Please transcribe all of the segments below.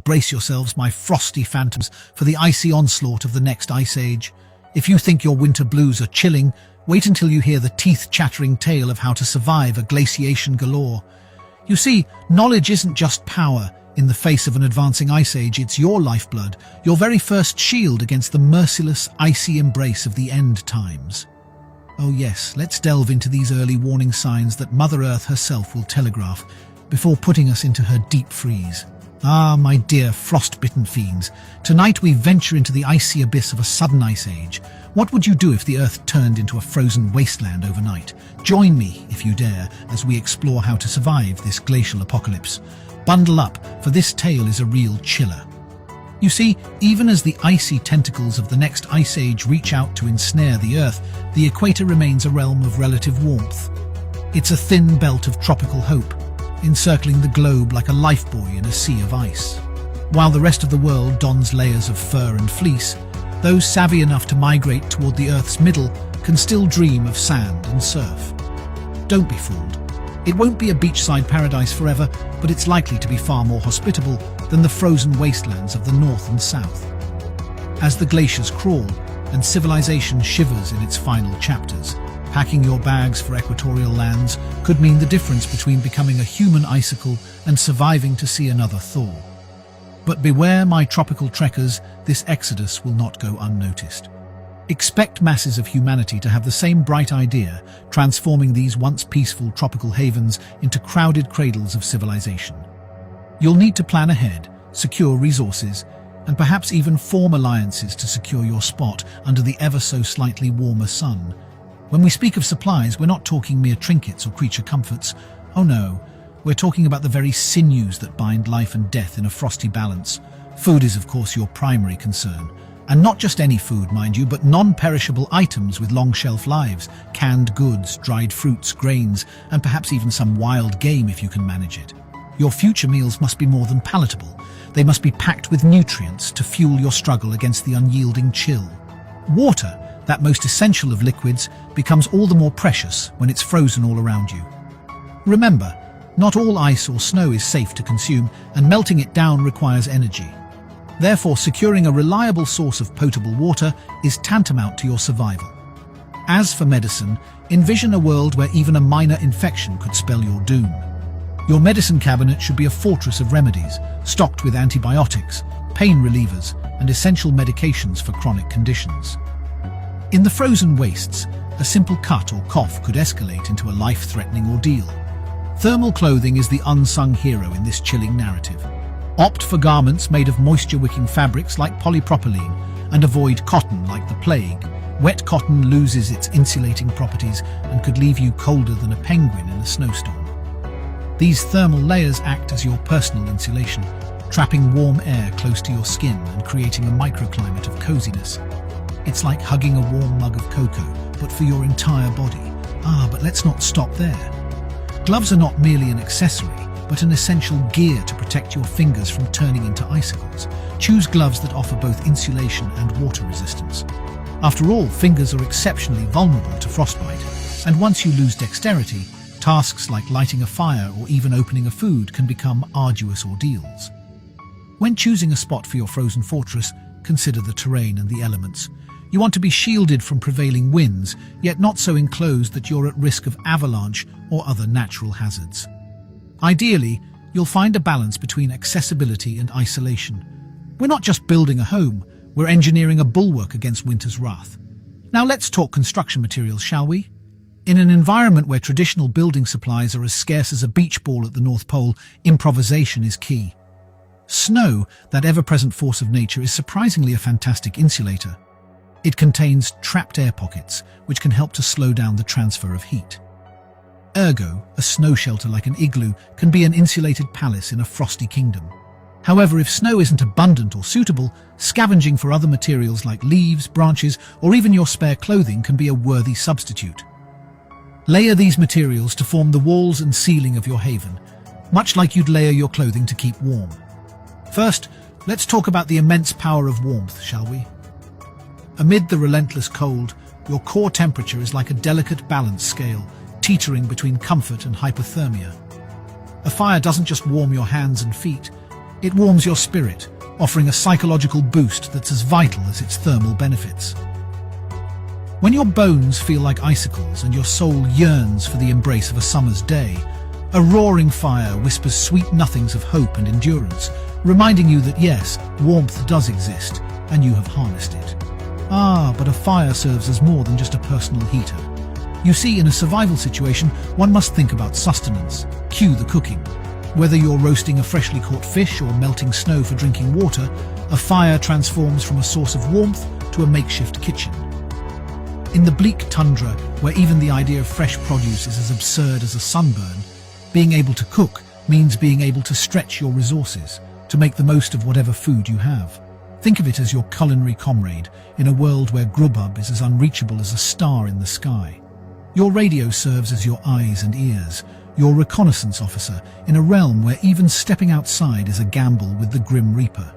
Brace yourselves, my frosty phantoms, for the icy onslaught of the next ice age. If you think your winter blues are chilling, wait until you hear the teeth-chattering tale of how to survive a glaciation galore. You see, knowledge isn't just power. In the face of an advancing ice age, it's your lifeblood, your very first shield against the merciless, icy embrace of the end times. Oh yes, let's delve into these early warning signs that Mother Earth herself will telegraph before putting us into her deep freeze. My dear frost-bitten fiends, tonight we venture into the icy abyss of a sudden ice age. What would you do if the Earth turned into a frozen wasteland overnight? Join me, if you dare, as we explore how to survive this glacial apocalypse. Bundle up, for this tale is a real chiller. You see, even as the icy tentacles of the next ice age reach out to ensnare the Earth, the equator remains a realm of relative warmth. It's a thin belt of tropical hope, encircling the globe like a lifebuoy in a sea of ice. While the rest of the world dons layers of fur and fleece, those savvy enough to migrate toward the Earth's middle can still dream of sand and surf. Don't be fooled. It won't be a beachside paradise forever, but it's likely to be far more hospitable than the frozen wastelands of the north and south. As the glaciers crawl and civilization shivers in its final chapters, packing your bags for equatorial lands could mean the difference between becoming a human icicle and surviving to see another thaw. But beware, my tropical trekkers, this exodus will not go unnoticed. Expect masses of humanity to have the same bright idea, transforming these once peaceful tropical havens into crowded cradles of civilization. You'll need to plan ahead, secure resources, and perhaps even form alliances to secure your spot under the ever so slightly warmer sun. When we speak of supplies, we're not talking mere trinkets or creature comforts. Oh no, we're talking about the very sinews that bind life and death in a frosty balance. Food is, of course, your primary concern. And not just any food, mind you, but non-perishable items with long shelf lives, canned goods, dried fruits, grains, and perhaps even some wild game if you can manage it. Your future meals must be more than palatable. They must be packed with nutrients to fuel your struggle against the unyielding chill. Water, that most essential of liquids, becomes all the more precious when it's frozen all around you. Remember, not all ice or snow is safe to consume, and melting it down requires energy. Therefore, securing a reliable source of potable water is tantamount to your survival. As for medicine, envision a world where even a minor infection could spell your doom. Your medicine cabinet should be a fortress of remedies, stocked with antibiotics, pain relievers, and essential medications for chronic conditions. In the frozen wastes, a simple cut or cough could escalate into a life-threatening ordeal. Thermal clothing is the unsung hero in this chilling narrative. Opt for garments made of moisture-wicking fabrics like polypropylene and avoid cotton like the plague. Wet cotton loses its insulating properties and could leave you colder than a penguin in a snowstorm. These thermal layers act as your personal insulation, trapping warm air close to your skin and creating a microclimate of coziness. It's like hugging a warm mug of cocoa, but for your entire body. But let's not stop there. Gloves are not merely an accessory, but an essential gear to protect your fingers from turning into icicles. Choose gloves that offer both insulation and water resistance. After all, fingers are exceptionally vulnerable to frostbite, and once you lose dexterity, tasks like lighting a fire or even opening a food can become arduous ordeals. When choosing a spot for your frozen fortress, consider the terrain and the elements. You want to be shielded from prevailing winds, yet not so enclosed that you're at risk of avalanche or other natural hazards. Ideally, you'll find a balance between accessibility and isolation. We're not just building a home, we're engineering a bulwark against winter's wrath. Now let's talk construction materials, shall we? In an environment where traditional building supplies are as scarce as a beach ball at the North Pole, improvisation is key. Snow, that ever-present force of nature, is surprisingly a fantastic insulator. It contains trapped air pockets, which can help to slow down the transfer of heat. Ergo, a snow shelter like an igloo can be an insulated palace in a frosty kingdom. However, if snow isn't abundant or suitable, scavenging for other materials like leaves, branches, or even your spare clothing can be a worthy substitute. Layer these materials to form the walls and ceiling of your haven, much like you'd layer your clothing to keep warm. First, let's talk about the immense power of warmth, shall we? Amid the relentless cold, your core temperature is like a delicate balance scale, teetering between comfort and hypothermia. A fire doesn't just warm your hands and feet, It warms your spirit, offering a psychological boost that's as vital as its thermal benefits. When your bones feel like icicles and your soul yearns for the embrace of a summer's day, a roaring fire whispers sweet nothings of hope and endurance, reminding you that yes, warmth does exist, and you have harnessed it. But a fire serves as more than just a personal heater. You see, in a survival situation, one must think about sustenance. Cue the cooking. Whether you're roasting a freshly caught fish or melting snow for drinking water, a fire transforms from a source of warmth to a makeshift kitchen. In the bleak tundra, where even the idea of fresh produce is as absurd as a sunburn, being able to cook means being able to stretch your resources, to make the most of whatever food you have. Think of it as your culinary comrade in a world where grubhub is as unreachable as a star in the sky. Your radio serves as your eyes and ears, your reconnaissance officer in a realm where even stepping outside is a gamble with the Grim Reaper.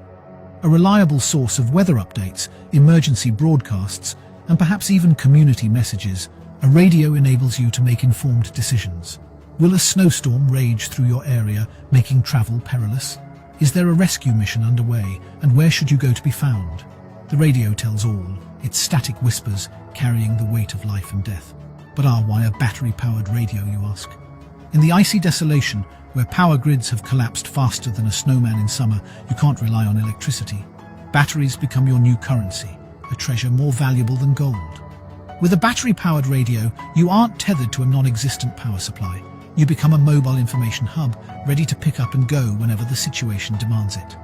A reliable source of weather updates, emergency broadcasts, and perhaps even community messages, a radio enables you to make informed decisions. Will a snowstorm rage through your area, making travel perilous? Is there a rescue mission underway, and where should you go to be found? The radio tells all, its static whispers carrying the weight of life and death. But why a battery-powered radio, you ask? In the icy desolation, where power grids have collapsed faster than a snowman in summer, you can't rely on electricity. Batteries become your new currency, a treasure more valuable than gold. With a battery-powered radio, you aren't tethered to a non-existent power supply. You become a mobile information hub, ready to pick up and go whenever the situation demands it.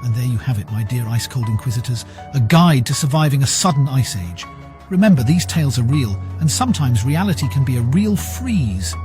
And there you have it, my dear ice-cold inquisitors, a guide to surviving a sudden ice age. Remember, these tales are real, and sometimes reality can be a real freeze.